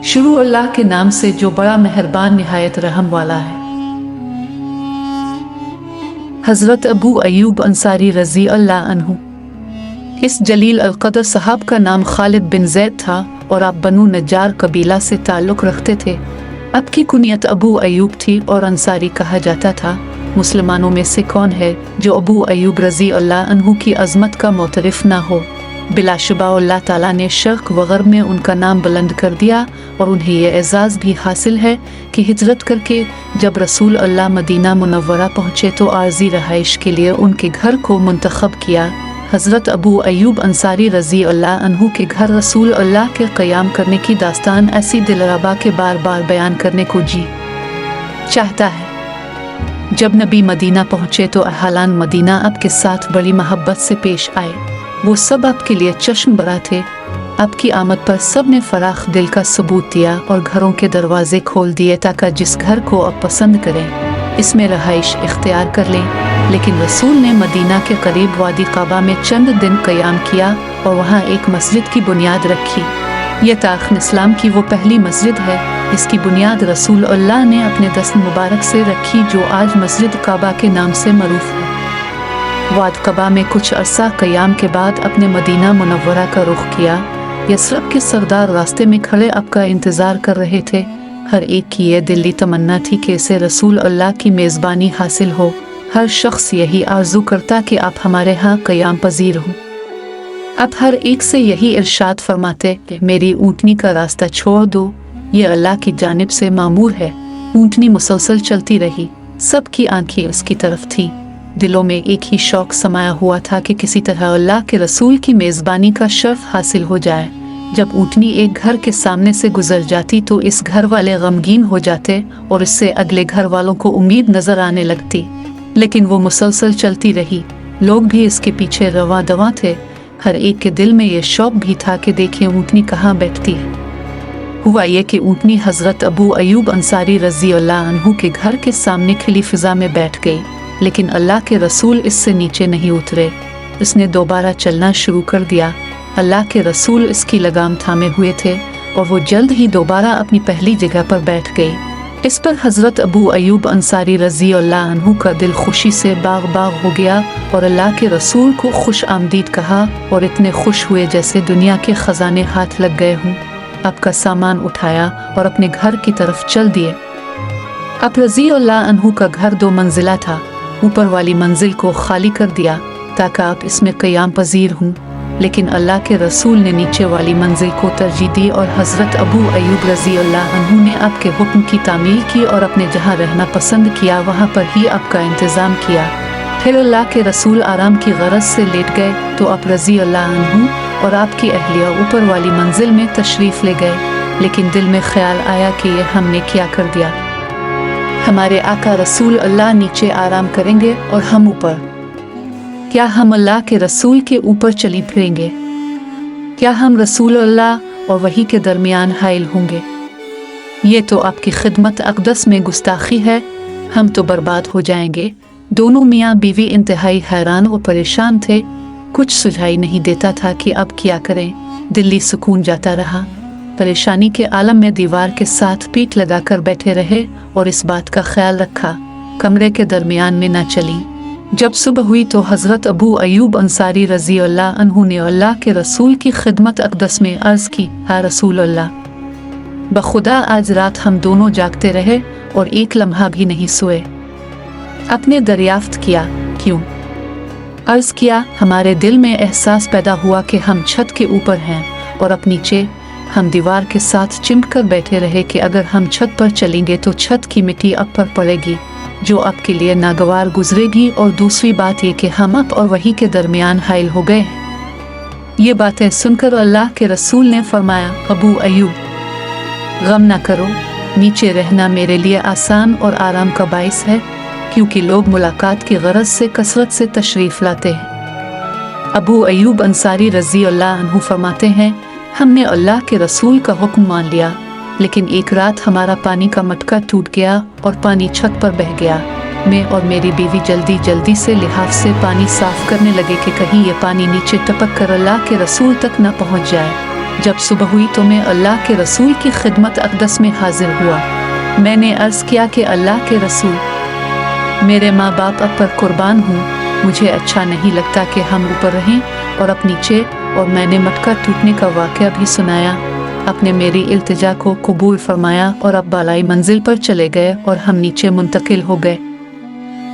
शुरू अल्लाह के नाम से जो बड़ा मेहरबान निहायत रहम वाला है। हज़रत अबू अयूब अंसारी रज़ी अल्लाह अन्हु। इस जलील अल-क़द्र साहब का नाम खालिद बिन ज़ैद था और आप बनु नज्जार कबीला से ताल्लुक़ रखते थे। अब की कुनियत अबू अयूब थी और अंसारी कहा जाता था। मुसलमानों में से कौन है जो अबू अयूब रज़ी अल्लाह अन्हु की अज़मत का मोतरिफ़ ना हो। बिलाशुबा अल्लाह ताला ने शर्क़ व ग़र्ब में उनका नाम बुलंद कर दिया और उन्हें यह एज़ाज़ भी हासिल है कि हिजरत करके जब रसूल अल्लाह मदीना मुनव्वरा पहुँचे तो आर्ज़ी रहाइश के लिए उनके घर को मुंतख़ब किया। हज़रत अबू अयूब अंसारी रज़ी अल्लाह अन्हु के घर रसूल अल्लाह के क़याम करने की दास्तान ऐसी दिलरबा के बार बार बयान करने को जी चाहता है। जब नबी मदीना पहुँचे तो अहलान मदीना आपके साथ बड़ी मोहब्बत से पेश आए। वो सब आपके लिए चश्म बरा थे। आपकी आमद पर सब ने फराख दिल का सबूत दिया और घरों के दरवाजे खोल दिए ताकि जिस घर को अब पसंद करें इसमें रहाइश इख्तियार कर लें। लेकिन रसूल ने मदीना के करीब वादी काबा में चंद दिन क़याम किया और वहाँ एक मस्जिद की बुनियाद रखी। यह तारीख़ इस्लाम की वो पहली मस्जिद है। इसकी बुनियाद रसूल अल्लाह ने अपने दस्त मुबारक से रखी जो आज मस्जिद काबा के नाम से मरूफ़ है। वाद कबा में कुछ अरसा क़याम के बाद अपने मदीना मुनव्वरा का रुख किया। यसरब के सरदार रास्ते में खड़े आपका इंतज़ार कर रहे थे। हर एक की यह दिली तमन्ना थी कि इसे रसूल अल्लाह की मेज़बानी हासिल हो। हर शख्स यही आरज़ू करता कि आप हमारे यहाँ क़याम पजीर हों। आप हर एक से यही इरशाद फरमाते कि मेरी ऊँटनी का रास्ता छोड़ दो, ये अल्लाह की जानिब से मामूर है। ऊँटनी मुसलसल चलती रही। सबकी आंखें उसकी तरफ थी। दिलों में एक ही शौक़ समाया हुआ था कि किसी तरह अल्लाह के रसूल की मेज़बानी का शर्फ हासिल हो जाए। जब ऊँटनी एक घर के सामने से गुजर जाती तो इस घर वाले गमगीन हो जाते और इससे अगले घर वालों को उम्मीद नज़र आने लगती। लेकिन वो मुसलसल चलती रही। लोग भी इसके पीछे रवा दवा थे। हर एक के दिल में ये शौक़ भी था कि देखें ऊँटनी कहाँ बैठती है। हुआ ये कि ऊँटनी हज़रत अबू अयूब अंसारी रज़ी अल्लाह अन्हु के घर के सामने खिली फ़िज़ा में बैठ गई। लेकिन अल्लाह के रसूल इससे नीचे नहीं उतरे। इसने दोबारा चलना शुरू कर दिया। अल्लाह के रसूल इसकी लगाम थामे हुए थे और वो जल्द ही दोबारा अपनी पहली जगह पर बैठ गई। इस पर हज़रत अबू अयूब अंसारी रज़ी अल्लाह अन्हु का दिल खुशी से बाग बाग हो गया और अल्लाह के रसूल को खुश आमदीद कहा और इतने खुश हुए जैसे दुनिया के ख़जाने हाथ लग गए हों। आपका सामान उठाया और अपने घर की तरफ चल दिए। अब रज़ी अल्लाह अन्हु का घर 2 मंजिला था। ऊपर वाली मंजिल को खाली कर दिया ताकि आप इसमें क़याम पजीर हों। लेकिन अल्लाह के रसूल ने नीचे वाली मंजिल को तरजीह दी और हज़रत अबू अयूब रज़ी अल्लाह अन्हु ने आपके हुक्म की तामील की और अपने जहाँ रहना पसंद किया वहाँ पर ही आपका इंतज़ाम किया। फिर अल्लाह के रसूल आराम की गरज से लेट गए तो आप रज़ी अल्लाह अन्हु और आपकी अहलिया ऊपर वाली मंजिल में तशरीफ़ ले गए। लेकिन दिल में ख्याल आया कि यह हमने क्या कर दिया। हमारे आका रसूल अल्लाह नीचे आराम करेंगे और हम ऊपर। क्या हम अल्लाह के रसूल के ऊपर चली फिरेंगे? क्या हम रसूल अल्लाह और वही के दरमियान हाइल होंगे? ये तो आपकी खिदमत अक़दस में गुस्ताखी है। हम तो बर्बाद हो जाएंगे। दोनों मियाँ बीवी इंतहाई हैरान व परेशान थे। कुछ सुझाई नहीं देता था कि अब क्या करें। दिल्ली सुकून जाता रहा। परेशानी के आलम में दीवार के साथ पीठ लगाकर बैठे रहे और इस बात का ख्याल रखा कमरे के दरमियान में न चली। जब सुबह हुई तो हज़रत अबू अयूब अंसारी रज़ी अल्लाह अन्हु ने अल्लाह के रसूल की खिदमत अक़दस में अर्ज़ की, हा रसूल अल्लाह, बखुदा आज रात हम दोनों जागते रहे और एक लम्हा भी नहीं सोए। आपने दरियाफ्त किया क्यों? अर्ज़ किया, हमारे दिल में एहसास पैदा हुआ कि हम छत के ऊपर हैं और अब नीचे हम दीवार के साथ चिमट कर बैठे रहे कि अगर हम छत पर चलेंगे तो छत की मिट्टी अब पर पड़ेगी जो आपके लिए नागवार गुजरेगी। और दूसरी बात ये कि हम अब और वही के दरमियान हाइल हो गए हैं। ये बातें सुनकर अल्लाह के रसूल ने फरमाया, अबू अयूब, गम ना करो। नीचे रहना मेरे लिए आसान और आराम का बाइस है क्योंकि लोग मुलाकात की गरज से कसरत से तशरीफ़ लाते हैं। अबू अयूब अंसारी रज़ी अल्लाह अन्हु फरमाते हैं, हमने अल्लाह के रसूल का हुक्म मान लिया लेकिन एक रात हमारा पानी का मटका टूट गया और पानी छत पर बह गया। मैं और मेरी बीवी जल्दी जल्दी से लिहाफ से पानी साफ करने लगे कि कहीं ये पानी नीचे टपक कर अल्लाह के रसूल तक न पहुंच जाए। जब सुबह हुई तो मैं अल्लाह के रसूल की खिदमत अक़दस में हाजिर हुआ। मैंने अर्ज़ किया कि अल्लाह के रसूल, मेरे माँ बाप अब पर कुर्बान हूँ, मुझे अच्छा नहीं लगता कि हम ऊपर रहें और अब नीचे, और मैंने मटका टूटने का वाक़या भी सुनाया। आपने मेरी इल्तिजा को कबूल फरमाया और अब बालाई मंजिल पर चले गए और हम नीचे मुंतकिल हो गए।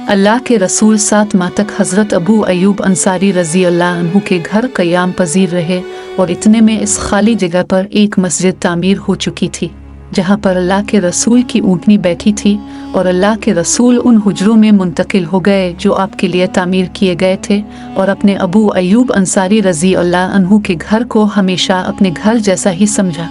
अल्लाह के रसूल 7 माह तक हज़रत अबू अयूब अंसारी रज़ी अल्लाह अन्हु के घर क़याम पजीर रहे और इतने में इस खाली जगह पर एक मस्जिद तामीर हो चुकी थी जहाँ पर अल्लाह के रसूल की ऊँटनी बैठी थी, और अल्लाह के रसूल उन हुजरों में मुंतकिल हो गए जो आपके लिए तामीर किए गए थे, और अपने अबू अयूब अंसारी रज़ी अल्लाह अन्हु के घर को हमेशा अपने घर जैसा ही समझा।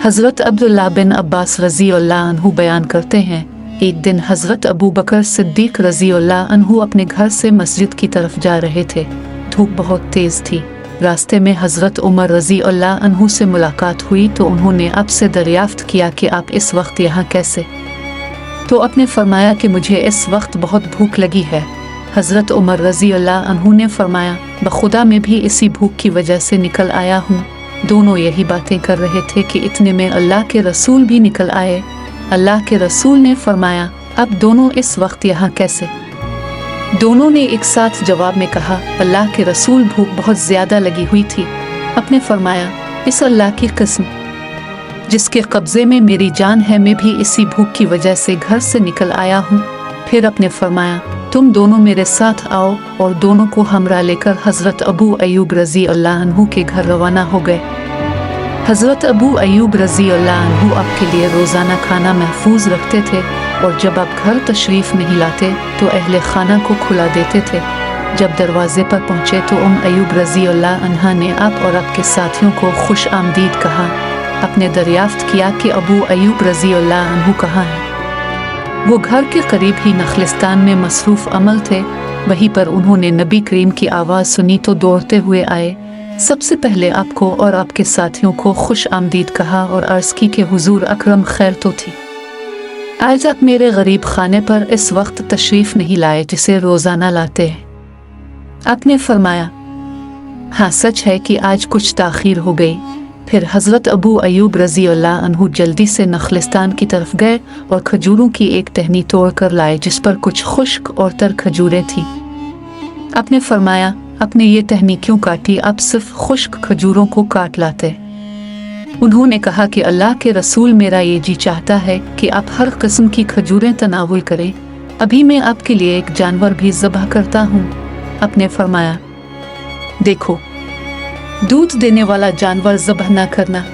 हज़रत अब्दुल्लाह बिन अब्बास रज़ी अल्लाह अन्हु बयान करते हैं, एक दिन हज़रत अबू बकर सिद्दीक़ रज़ी अल्लाह अन्हु अपने घर से मस्जिद की तरफ जा रहे थे। धूप बहुत तेज़ थी। रास्ते में हज़रत उमर रज़ी अल्लाह अन्हु से मुलाकात हुई तो उन्होंने आपसे दरियाफ्त किया कि आप इस वक्त यहाँ कैसे? तो आपने फरमाया कि मुझे इस वक्त बहुत भूख लगी है। हज़रत उमर रज़ी अल्लाह अन्हु ने फरमाया, बखुदा मैं भी इसी भूख की वजह से निकल आया हूँ। दोनों यही बातें कर रहे थे कि इतने में अल्लाह के रसूल भी निकल आए। अल्लाह के रसूल ने फरमाया, अब दोनों इस वक्त यहाँ कैसे? दोनों ने एक साथ जवाब में कहा, अल्लाह के रसूल, भूख बहुत ज़्यादा लगी हुई थी। आपने फरमाया, इस अल्लाह की कसम जिसके कब्ज़े में मेरी जान है, मैं भी इसी भूख की वजह से घर से निकल आया हूँ। फिर आपने फरमाया, तुम दोनों मेरे साथ आओ, और दोनों को हमरा लेकर हज़रत अबू अयूब रज़ी अल्लाह अन्हु के घर रवाना हो गए। हज़रत अबू अयूब रज़ी अल्लाह अन्हु आपके लिए रोज़ाना खाना महफूज रखते थे, और जब आप घर तशरीफ़ नहीं लाते तो अहले खाना को खुला देते थे। जब दरवाज़े पर पहुँचे तो अयूब रज़ी अल्लाह अन्हा ने आप और आपके साथियों को खुश आमदीद कहा। आपने दरियाफ्त किया कि अबू अयूब रज़ी अल्लाह अन्हु कहाँ हैं। वो घर के करीब ही नखलिस्तान में मसरूफ़ अमल थे। वहीं पर उन्होंने नबी करीम की आवाज़ सुनी तो दौड़ते हुए आए। सबसे पहले आपको और आपके साथियों को खुश आमदीद कहा और अर्ज़ की कि हुजूर अकरम खैर तो थी। आज आप मेरे गरीब खाने पर इस वक्त तशरीफ़ नहीं लाए जिसे रोज़ाना लाते हैं। आपने फरमाया, हाँ सच है कि आज कुछ ताख़ीर हो गई। फिर हज़रत अबू अयूब रज़ी अल्लाह अन्हु जल्दी से नखलिस्तान की तरफ गए और खजूरों की एक टहनी तोड़ कर लाए जिस पर कुछ खुश्क और तर खजूरें थीं। आपने फरमाया, आपने ये टहनी क्यों काटी? आप सिर्फ खुश्क खजूरों को काट लाते। उन्होंने कहा कि अल्लाह के रसूल, मेरा ये जी चाहता है कि आप हर किस्म की खजूरें तनावुल करें। अभी मैं आपके लिए एक जानवर भी ज़बह करता हूँ। आपने फरमाया, देखो, दूध देने वाला जानवर ज़बह ना करना।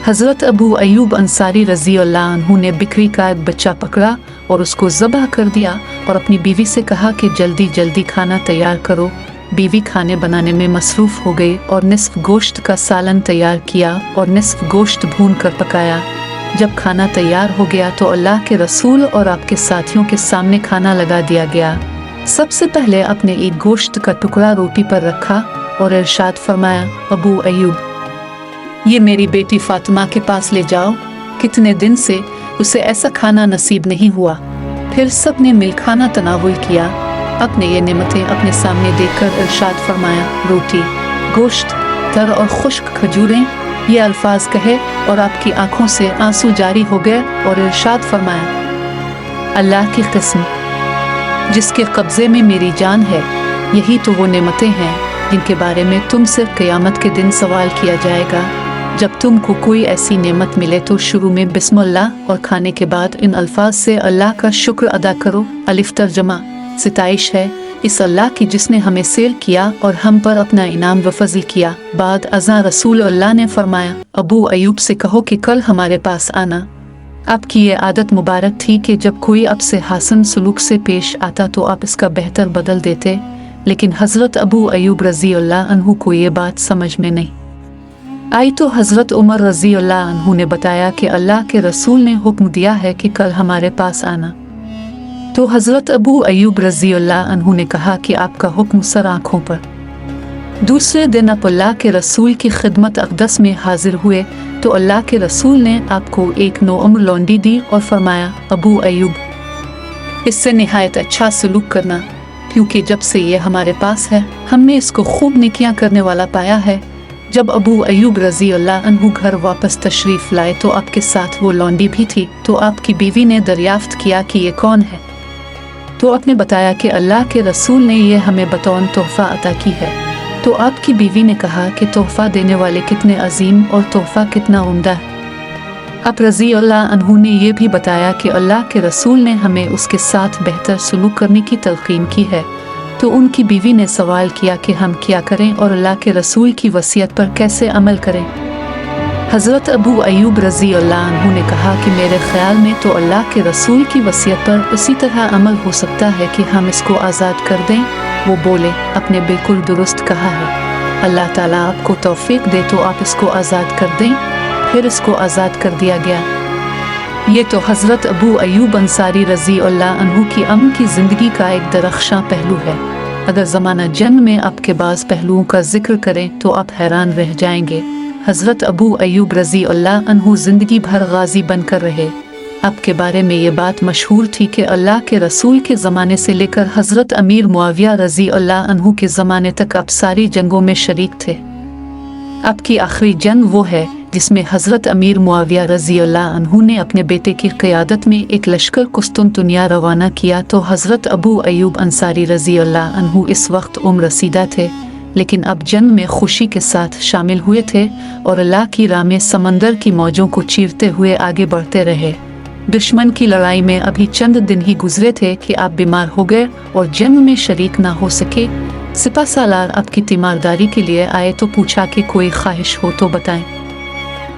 हज़रत अबू अयूब अंसारी रज़ी अल्लाह अन्हु ने बिक्री का एक बच्चा पकड़ा और उसको ज़बह कर दिया और अपनी बीवी से कहा कि जल्दी जल्दी खाना तैयार करो। बीवी खाने बनाने में मसरूफ़ हो गई और निस्फ गोश्त का सालन तैयार किया और निस्फ गोश्त भून कर पकाया। जब खाना तैयार हो गया तो अल्लाह के रसूल और आपके साथियों के सामने खाना लगा दिया गया। सबसे पहले अपने एक गोश्त का टुकड़ा रोटी पर रखा और इरशाद फरमाया, अबू अयूब, ये मेरी बेटी फातिमा के पास ले जाओ, कितने दिन से उसे ऐसा खाना नसीब नहीं हुआ। फिर सब ने मिल खाना तनावुल किया। अपने ये नेमतें अपने सामने देखकर इरशाद फरमाया, रोटी, गोश्त, तर और खुश्क खजूरें, ये अल्फाज कहे और आपकी आंखों से आंसू जारी हो गए और इरशाद फरमाया, अल्लाह की कसम जिसके कब्ज़े में मेरी जान है, यही तो वो नेमतें हैं जिनके बारे में तुमसे क़यामत के दिन सवाल किया जाएगा। जब तुमको कोई ऐसी नेमत मिले तो शुरू में बिस्मिल्लाह और खाने के बाद इन अल्फाज से अल्लाह का शुक्र अदा करो। अलिफ तर्जमा, सिताइश है इस अल्लाह की जिसने हमें सेल किया और हम पर अपना इनाम व फज़ल किया। बाद अज़ां रसूल अल्लाह ने फरमाया, अबू अयूब से कहो कि कल हमारे पास आना। आपकी ये आदत मुबारक थी कि जब कोई आपसे हसन सलूक से पेश आता तो आप इसका बेहतर बदल देते, लेकिन हज़रत अबू अयूब रज़ी अल्लाह अन्हु को ये बात समझ में नहीं आई। तो हज़रत उमर रज़ी अल्लाह अन्हु ने बताया कि अल्लाह के रसूल ने हुक्म दिया है कि कल हमारे पास आना। तो हज़रत अबू अयूब रज़ी अल्लाह अन्हु ने कहा कि आपका हुक्म सर आँखों पर। दूसरे दिन आप अल्लाह के रसूल की खिदमत अक़दस में हाजिर हुए तो अल्लाह के रसूल ने आपको एक नौअम्र लौंडी दी और फरमाया, अबू अयूब, इससे निहायत अच्छा सलूक करना, क्योंकि जब से ये हमारे पास है हमने इसको खूब नेकियां करने वाला पाया है। जब अबू अयूब रजी अल्लाह अन्हु घर वापस तशरीफ लाए तो आपके साथ वो लौंडी भी थी। तो आपकी बीवी ने दरियाफ्त किया कि ये कौन है, तो आपने बताया कि अल्लाह के रसूल ने ये हमें बतौर तोहफा अता की है। तो आपकी बीवी ने कहा कि तोहफा देने वाले कितने अजीम और तोहफा कितना उम्दा है। अब रजी अल्लाह अन्हु ने यह भी बताया कि अल्लाह के रसूल ने हमें उसके साथ बेहतर सलूक करने की तलकीन की है। तो उनकी बीवी ने सवाल किया कि हम क्या करें और अल्लाह के रसूल की वसीयत पर कैसे अमल करें। हज़रत अबू अयूब रजी अल्लाह अन्हु ने कहा कि मेरे ख्याल में तो अल्लाह के रसूल की वसीयत पर इसी तरह अमल हो सकता है कि हम इसको आज़ाद कर दें। वो बोले, आपने बिल्कुल दुरुस्त कहा है, अल्लाह ताला आपको तौफीक दे तो आप इसको आज़ाद कर दें। फिर इसको आज़ाद कर दिया गया। ये तो हज़रत अबू अयूब अंसारी रजी अल्लाह अन्हु की अमन की ज़िंदगी का एक दरख्शां पहलू है। अगर ज़माना जंग में आपके बाज़ पहलुओं का जिक्र करें तो आप हैरान रह जाएंगे। हज़रत अबू अयूब रजी अल्लाह अन्हु ज़िंदगी भर गाजी बनकर रहे। आपके बारे में ये बात मशहूर थी कि अल्लाह के रसूल के ज़माने से लेकर हज़रत अमीर मुआविया रजी अल्लाह अन्हु के ज़माने तक आप सारी जंगों में शरीक थे। आपकी आखिरी जंग वो है जिसमें हज़रत अमीर मुआविया रजी अल्लाह अन्हु ने अपने बेटे की क़यादत में एक लश्कर कुस्तुनतुनिया रवाना किया। तो हज़रत अबू अयूब अंसारी रजी अल्लाह अन्हु इस वक्त उम्र रसीदा थे, लेकिन अब जंग में खुशी के साथ शामिल हुए थे और अल्लाह की राह में समंदर की मौजों को चीरते हुए आगे बढ़ते रहे। दुश्मन की लड़ाई में अभी चंद दिन ही गुजरे थे कि आप बीमार हो गए और जंग में शरीक ना हो सके। सिपा सालार आपकी तीमारदारी के लिए आए तो पूछा कि कोई ख्वाहिश हो तो बताएं।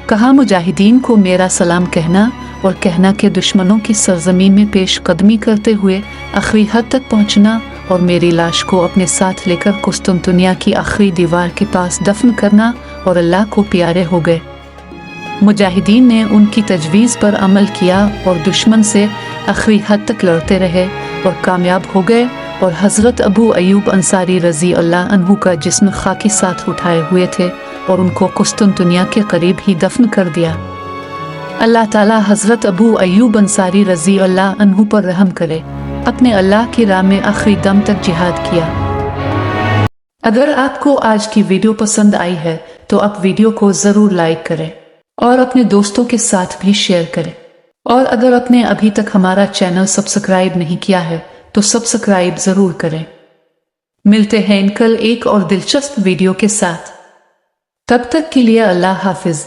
कहा, मुजाहिदीन को मेरा सलाम कहना और कहना कि दुश्मनों की सरजमीन में पेश कदमी करते हुए आखिरी हद तक पहुंचना और मेरी लाश को अपने साथ लेकर कुस्तुनतुनिया की आखिरी दीवार के पास दफन करना और अल्लाह को प्यारे हो गए। मुजाहिदीन ने उनकी तजवीज़ पर अमल किया और दुश्मन से आखिरी हद तक लड़ते रहे और कामयाब हो गए और हज़रत अबू अयूब अंसारी रजी अल्लाह अन्हु का जिस्म खाकी साथ उठाए हुए थे और उनको कुस्तुनतुनिया के करीब ही दफन कर दिया। अल्लाह ताला हज़रत अबू अयूब अंसारी रजी अल्लाह अन्हु पर रहम करे। अपने अल्लाह की राह में आखिरी दम तक जिहाद किया। अगर आपको आज की वीडियो पसंद आई है तो आप वीडियो को ज़रूर लाइक करें और अपने दोस्तों के साथ भी शेयर करें। और अगर आपने अभी तक हमारा चैनल सब्सक्राइब नहीं किया है तो सब्सक्राइब ज़रूर करें। मिलते हैं कल एक और दिलचस्प वीडियो के साथ। तब तक के लिए अल्लाह हाफिज।